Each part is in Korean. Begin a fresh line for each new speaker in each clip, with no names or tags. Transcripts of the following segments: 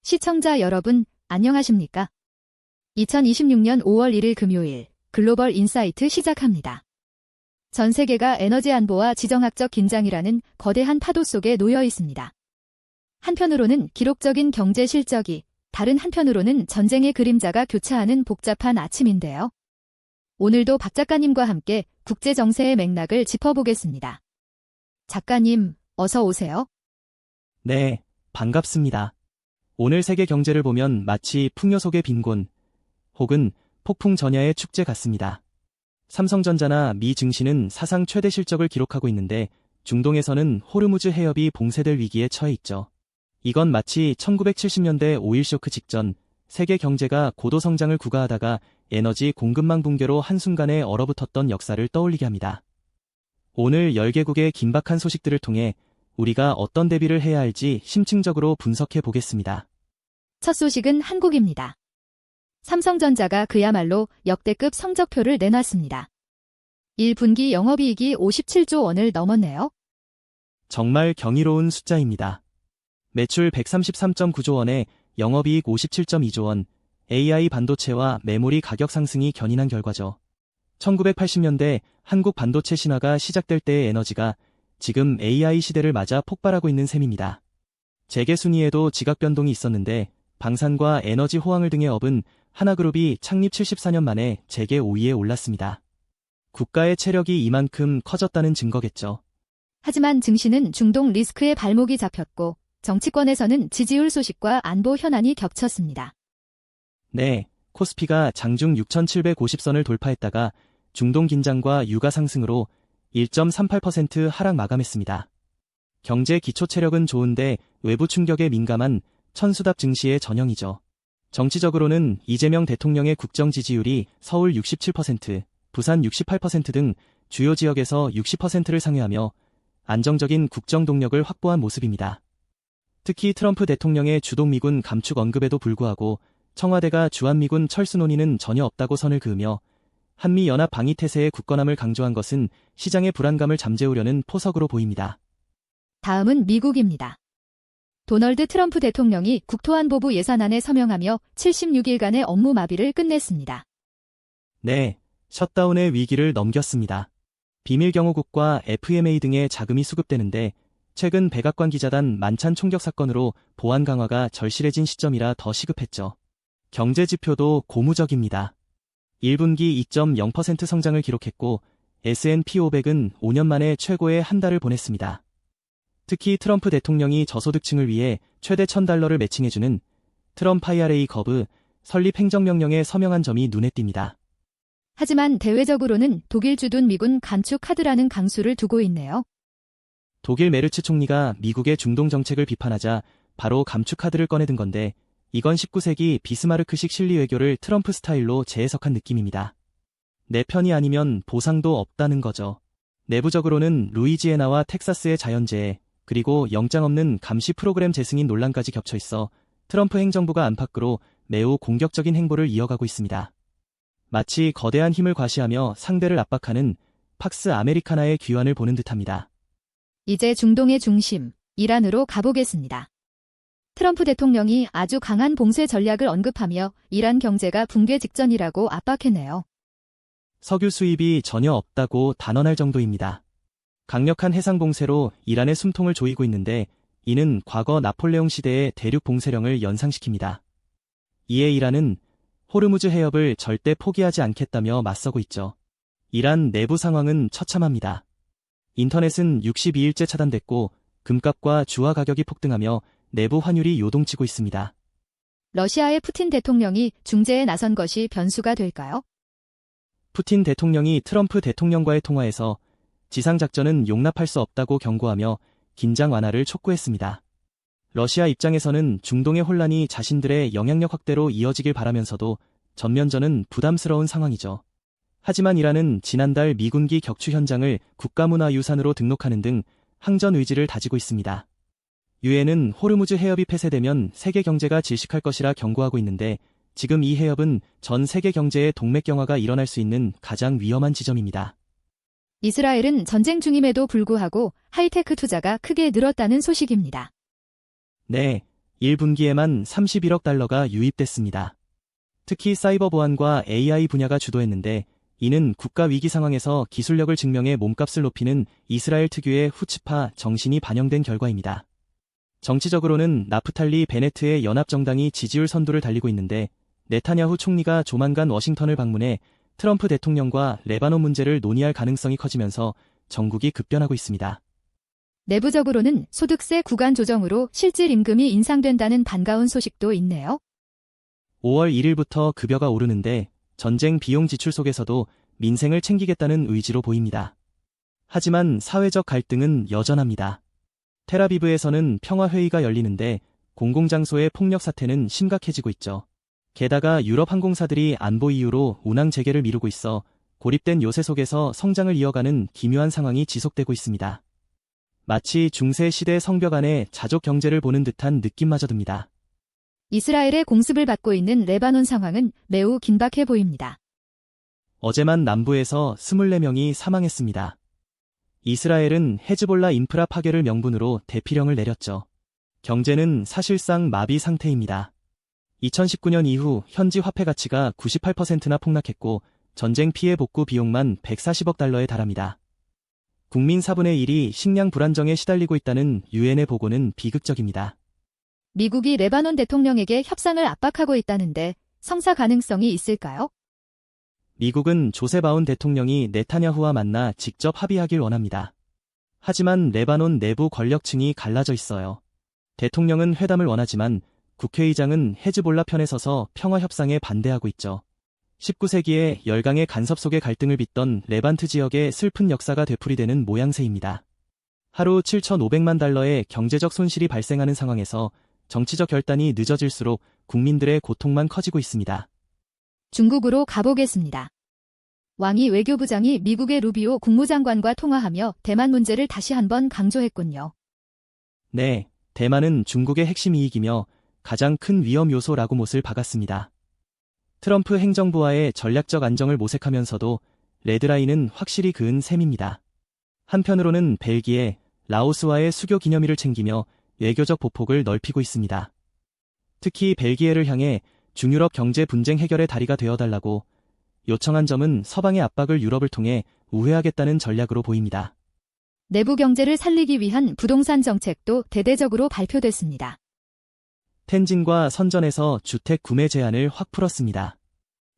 시청자 여러분, 안녕하십니까? 2026년 5월 1일 금요일 글로벌 인사이트 시작합니다. 전 세계가 에너지 안보와 지정학적 긴장이라는 거대한 파도 속에 놓여 있습니다. 한편으로는 기록적인 경제 실적이, 다른 한편으로는 전쟁의 그림자가 교차하는 복잡한 아침인데요. 오늘도 박 작가님과 함께 국제 정세의 맥락을 짚어보겠습니다. 작가님, 어서 오세요.
네, 반갑습니다. 오늘 세계 경제를 보면 마치 풍요 속의 빈곤 혹은 폭풍 전야의 축제 같습니다. 삼성전자나 미 증시는 사상 최대 실적을 기록하고 있는데 중동에서는 호르무즈 해협이 봉쇄될 위기에 처해 있죠. 이건 마치 1970년대 오일 쇼크 직전 세계 경제가 고도 성장을 구가하다가 에너지 공급망 붕괴로 한순간에 얼어붙었던 역사를 떠올리게 합니다. 오늘 10개국의 긴박한 소식들을 통해 우리가 어떤 대비를 해야 할지 심층적으로 분석해 보겠습니다.
첫 소식은 한국입니다. 삼성전자가 그야말로 역대급 성적표를 내놨습니다. 1분기 영업이익이 57조 원을 넘었네요.
정말 경이로운 숫자입니다. 매출 133.9조 원에 영업이익 57.2조 원, AI 반도체와 메모리 가격 상승이 견인한 결과죠. 1980년대 한국 반도체 신화가 시작될 때의 에너지가 지금 AI 시대를 맞아 폭발하고 있는 셈입니다. 재계 순위에도 지각 변동이 있었는데 방산과 에너지 호황을 등에 업은 하나그룹이 창립 74년 만에 재계 5위에 올랐습니다. 국가의 체력이 이만큼 커졌다는 증거겠죠.
하지만 증시는 중동 리스크에 발목이 잡혔고 정치권에서는 지지율 소식과 안보 현안이 겹쳤습니다.
네, 코스피가 장중 6,750선을 돌파했다가 중동 긴장과 유가 상승으로 1.38% 하락 마감했습니다. 경제 기초 체력은 좋은데 외부 충격에 민감한 천수답 증시의 전형이죠. 정치적으로는 이재명 대통령의 국정 지지율이 서울 67%, 부산 68% 등 주요 지역에서 60%를 상회하며 안정적인 국정 동력을 확보한 모습입니다. 특히 트럼프 대통령의 주동 미군 감축 언급에도 불구하고 청와대가 주한미군 철수 논의는 전혀 없다고 선을 그으며 한미연합 방위 태세의 굳건함을 강조한 것은 시장의 불안감을 잠재우려는 포석으로 보입니다.
다음은 미국입니다. 도널드 트럼프 대통령이 국토안보부 예산안에 서명하며 76일간의 업무 마비를 끝냈습니다.
네, 셧다운의 위기를 넘겼습니다. 비밀경호국과 FMA 등의 자금이 수급되는데 최근 백악관 기자단 만찬 총격 사건으로 보안 강화가 절실해진 시점이라 더 시급했죠. 경제 지표도 고무적입니다. 1분기 2.0% 성장을 기록했고 S&P 500은 5년 만에 최고의 한 달을 보냈습니다. 특히 트럼프 대통령이 저소득층을 위해 최대 $1,000를 매칭해주는 트럼프 IRA 거브 설립 행정명령에 서명한 점이 눈에 띕니다.
하지만 대외적으로는 독일 주둔 미군 감축 카드라는 강수를 두고 있네요.
독일 메르츠 총리가 미국의 중동 정책을 비판하자 바로 감축 카드를 꺼내든 건데 이건 19세기 비스마르크식 실리 외교를 트럼프 스타일로 재해석한 느낌입니다. 내 편이 아니면 보상도 없다는 거죠. 내부적으로는 루이지애나와 텍사스의 자연재해, 그리고 영장 없는 감시 프로그램 재승인 논란까지 겹쳐 있어 트럼프 행정부가 안팎으로 매우 공격적인 행보를 이어가고 있습니다. 마치 거대한 힘을 과시하며 상대를 압박하는 팍스 아메리카나의 귀환을 보는 듯합니다.
이제 중동의 중심, 이란으로 가보겠습니다. 트럼프 대통령이 아주 강한 봉쇄 전략을 언급하며 이란 경제가 붕괴 직전이라고 압박했네요.
석유 수입이 전혀 없다고 단언할 정도입니다. 강력한 해상 봉쇄로 이란의 숨통을 조이고 있는데 이는 과거 나폴레옹 시대의 대륙 봉쇄령을 연상시킵니다. 이에 이란은 호르무즈 해협을 절대 포기하지 않겠다며 맞서고 있죠. 이란 내부 상황은 처참합니다. 인터넷은 62일째 차단됐고 금값과 주화 가격이 폭등하며 내부 환율이 요동치고 있습니다.
러시아의 푸틴 대통령이 중재에 나선 것이 변수가 될까요?
푸틴 대통령이 트럼프 대통령과의 통화에서 지상작전은 용납할 수 없다고 경고하며 긴장 완화를 촉구했습니다. 러시아 입장에서는 중동의 혼란이 자신들의 영향력 확대로 이어지길 바라면서도 전면전은 부담스러운 상황이죠. 하지만 이란은 지난달 미군기 격추 현장을 국가문화유산으로 등록하는 등 항전 의지를 다지고 있습니다. 유엔은 호르무즈 해협이 폐쇄되면 세계 경제가 질식할 것이라 경고하고 있는데 지금 이 해협은 전 세계 경제의 동맥경화가 일어날 수 있는 가장 위험한 지점입니다.
이스라엘은 전쟁 중임에도 불구하고 하이테크 투자가 크게 늘었다는 소식입니다.
네, 1분기에만 31억 달러가 유입됐습니다. 특히 사이버 보안과 AI 분야가 주도했는데 이는 국가 위기 상황에서 기술력을 증명해 몸값을 높이는 이스라엘 특유의 후츠파 정신이 반영된 결과입니다. 정치적으로는 나프탈리 베네트의 연합정당이 지지율 선두를 달리고 있는데 네타냐후 총리가 조만간 워싱턴을 방문해 트럼프 대통령과 레바논 문제를 논의할 가능성이 커지면서 정국이 급변하고 있습니다.
내부적으로는 소득세 구간 조정으로 실질 임금이 인상된다는 반가운 소식도 있네요.
5월 1일부터 급여가 오르는데 전쟁 비용 지출 속에서도 민생을 챙기겠다는 의지로 보입니다. 하지만 사회적 갈등은 여전합니다. 텔아비브에서는 평화회의가 열리는데 공공장소의 폭력 사태는 심각해지고 있죠. 게다가 유럽 항공사들이 안보 이유로 운항 재개를 미루고 있어 고립된 요새 속에서 성장을 이어가는 기묘한 상황이 지속되고 있습니다. 마치 중세 시대 성벽 안에 자족 경제를 보는 듯한 느낌마저 듭니다.
이스라엘의 공습을 받고 있는 레바논 상황은 매우 긴박해 보입니다.
어제만 남부에서 24명이 사망했습니다. 이스라엘은 헤즈볼라 인프라 파괴를 명분으로 대피령을 내렸죠. 경제는 사실상 마비 상태입니다. 2019년 이후 현지 화폐 가치가 98%나 폭락했고 전쟁 피해 복구 비용만 140억 달러에 달합니다. 국민 4분의 1이 식량 불안정에 시달리고 있다는 유엔의 보고는 비극적입니다.
미국이 레바논 대통령에게 협상을 압박하고 있다는데 성사 가능성이 있을까요?
미국은 조셉 아운 대통령이 네타냐후와 만나 직접 합의하길 원합니다. 하지만 레바논 내부 권력층이 갈라져 있어요. 대통령은 회담을 원하지만 국회의장은 헤즈볼라 편에 서서 평화협상에 반대하고 있죠. 19세기에 열강의 간섭 속에 갈등을 빚던 레반트 지역의 슬픈 역사가 되풀이되는 모양새입니다. 하루 7,500만 달러의 경제적 손실이 발생하는 상황에서 정치적 결단이 늦어질수록 국민들의 고통만 커지고 있습니다.
중국으로 가보겠습니다. 왕이 외교부장이 미국의 루비오 국무장관과 통화하며 대만 문제를 다시 한번 강조했군요.
네, 대만은 중국의 핵심 이익이며 가장 큰 위험 요소라고 못을 박았습니다. 트럼프 행정부와의 전략적 안정을 모색하면서도 레드라인은 확실히 그은 셈입니다. 한편으로는 벨기에, 라오스와의 수교 기념일을 챙기며 외교적 보폭을 넓히고 있습니다. 특히 벨기에를 향해 중유럽 경제 분쟁 해결의 다리가 되어달라고 요청한 점은 서방의 압박을 유럽을 통해 우회하겠다는 전략으로 보입니다.
내부 경제를 살리기 위한 부동산 정책도 대대적으로 발표됐습니다.
텐진과 선전에서 주택 구매 제한을 확 풀었습니다.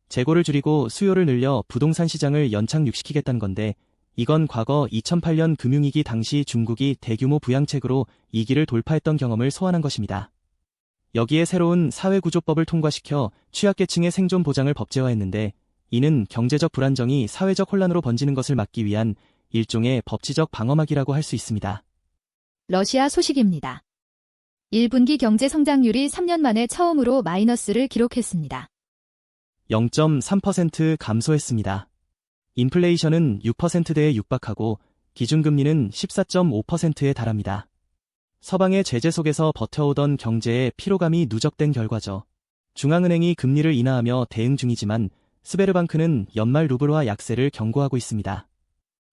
재고를 줄이고 수요를 늘려 부동산 시장을 연착륙시키겠다는 건데 이건 과거 2008년 금융위기 당시 중국이 대규모 부양책으로 위기를 돌파했던 경험을 소환한 것입니다. 여기에 새로운 사회구조법을 통과시켜 취약계층의 생존 보장을 법제화했는데 이는 경제적 불안정이 사회적 혼란으로 번지는 것을 막기 위한 일종의 법치적 방어막이라고 할 수 있습니다.
러시아 소식입니다. 1분기 경제 성장률이 3년 만에 처음으로 마이너스를 기록했습니다.
0.3% 감소했습니다. 인플레이션은 6%대에 육박하고 기준금리는 14.5%에 달합니다. 서방의 제재 속에서 버텨오던 경제의 피로감이 누적된 결과죠. 중앙은행이 금리를 인하하며 대응 중이지만 스베르방크는 연말 루블화 약세를 경고하고 있습니다.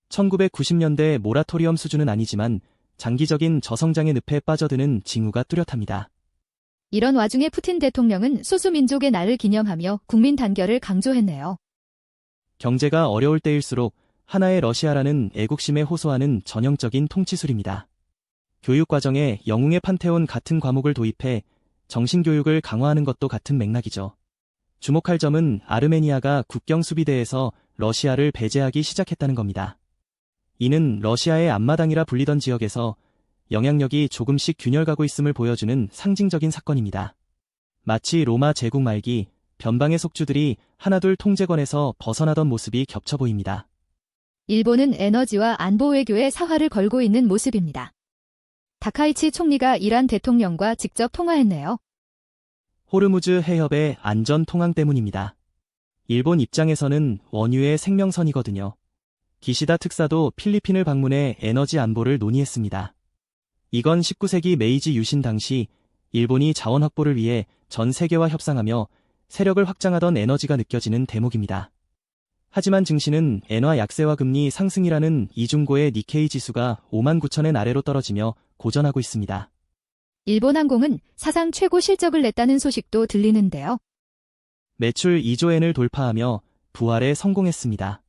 1990년대 모라토리엄 수준은 아니지만 장기적인 저성장의 늪에 빠져드는 징후가 뚜렷합니다.
이런 와중에 푸틴 대통령은 소수민족의 날을 기념하며 국민 단결을 강조했네요.
경제가 어려울 때일수록 하나의 러시아라는 애국심에 호소하는 전형적인 통치술입니다. 교육과정에 영웅의 판테온 같은 과목을 도입해 정신교육을 강화하는 것도 같은 맥락이죠. 주목할 점은 아르메니아가 국경 수비대에서 러시아를 배제하기 시작했다는 겁니다. 이는 러시아의 앞마당이라 불리던 지역에서 영향력이 조금씩 균열가고 있음을 보여주는 상징적인 사건입니다. 마치 로마 제국 말기 변방의 속주들이 하나둘 통제권에서 벗어나던 모습이 겹쳐 보입니다.
일본은 에너지와 안보 외교에 사활을 걸고 있는 모습입니다. 다카이치 총리가 이란 대통령과 직접 통화했네요.
호르무즈 해협의 안전 통항 때문입니다. 일본 입장에서는 원유의 생명선이거든요. 기시다 특사도 필리핀을 방문해 에너지 안보를 논의했습니다. 이건 19세기 메이지 유신 당시 일본이 자원 확보를 위해 전 세계와 협상하며 세력을 확장하던 에너지가 느껴지는 대목입니다. 하지만 증시는 엔화 약세와 금리 상승이라는 이중고의 니케이 지수가 59,000엔 아래로 떨어지며 고전하고 있습니다.
일본항공은 사상 최고 실적을 냈다는 소식도 들리는데요.
매출 2조 엔을 돌파하며 부활에 성공했습니다.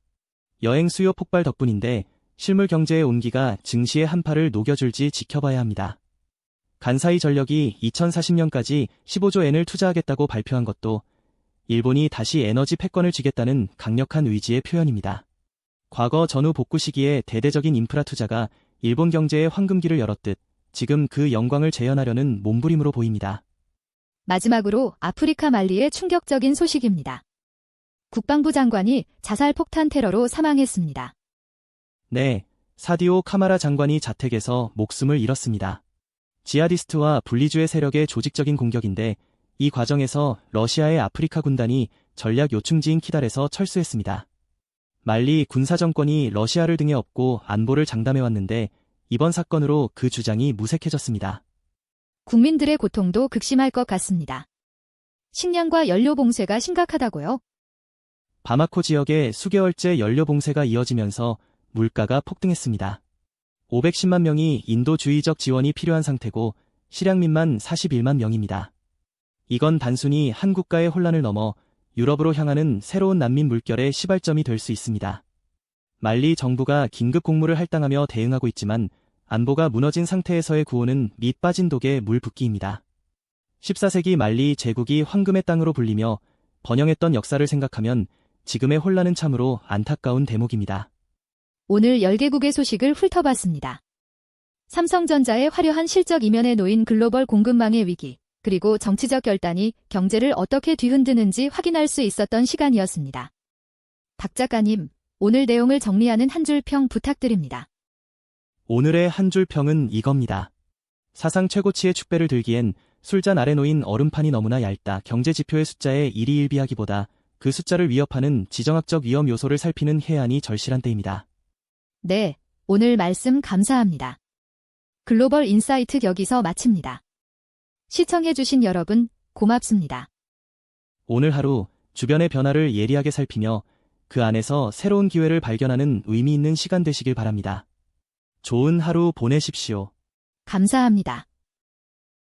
여행 수요 폭발 덕분인데 실물 경제의 온기가 증시의 한파를 녹여줄지 지켜봐야 합니다. 간사이 전력이 2040년까지 15조 엔을 투자하겠다고 발표한 것도 일본이 다시 에너지 패권을 쥐겠다는 강력한 의지의 표현입니다. 과거 전후 복구 시기에 대대적인 인프라 투자가 일본 경제의 황금기를 열었듯 지금 그 영광을 재현하려는 몸부림으로 보입니다.
마지막으로 아프리카 말리의 충격적인 소식입니다. 국방부 장관이 자살 폭탄 테러로 사망했습니다.
네, 사디오 카마라 장관이 자택에서 목숨을 잃었습니다. 지하디스트와 분리주의 세력의 조직적인 공격인데 이 과정에서 러시아의 아프리카 군단이 전략 요충지인 키달에서 철수했습니다. 말리 군사정권이 러시아를 등에 업고 안보를 장담해왔는데 이번 사건으로 그 주장이 무색해졌습니다.
국민들의 고통도 극심할 것 같습니다. 식량과 연료 봉쇄가 심각하다고요?
바마코 지역에 수개월째 연료 봉쇄가 이어지면서 물가가 폭등했습니다. 510만 명이 인도주의적 지원이 필요한 상태고 실향민만 41만 명입니다. 이건 단순히 한 국가의 혼란을 넘어 유럽으로 향하는 새로운 난민 물결의 시발점이 될 수 있습니다. 말리 정부가 긴급 공무를 할당하며 대응하고 있지만 안보가 무너진 상태에서의 구호는 밑 빠진 독에 물 붓기입니다. 14세기 말리 제국이 황금의 땅으로 불리며 번영했던 역사를 생각하면 지금의 혼란은 참으로 안타까운 대목입니다.
오늘 10개국의 소식을 훑어봤습니다. 삼성전자의 화려한 실적 이면에 놓인 글로벌 공급망의 위기, 그리고 정치적 결단이 경제를 어떻게 뒤흔드는지 확인할 수 있었던 시간이었습니다. 박 작가님, 오늘 내용을 정리하는 한 줄 평 부탁드립니다.
오늘의 한 줄 평은 이겁니다. 사상 최고치의 축배를 들기엔 술잔 아래 놓인 얼음판이 너무나 얇다. 경제 지표의 숫자에 일희일비하기보다 그 숫자를 위협하는 지정학적 위험 요소를 살피는 해안이 절실한 때입니다.
네, 오늘 말씀 감사합니다. 글로벌 인사이트 여기서 마칩니다. 시청해주신 여러분, 고맙습니다.
오늘 하루 주변의 변화를 예리하게 살피며 그 안에서 새로운 기회를 발견하는 의미 있는 시간 되시길 바랍니다. 좋은 하루 보내십시오.
감사합니다.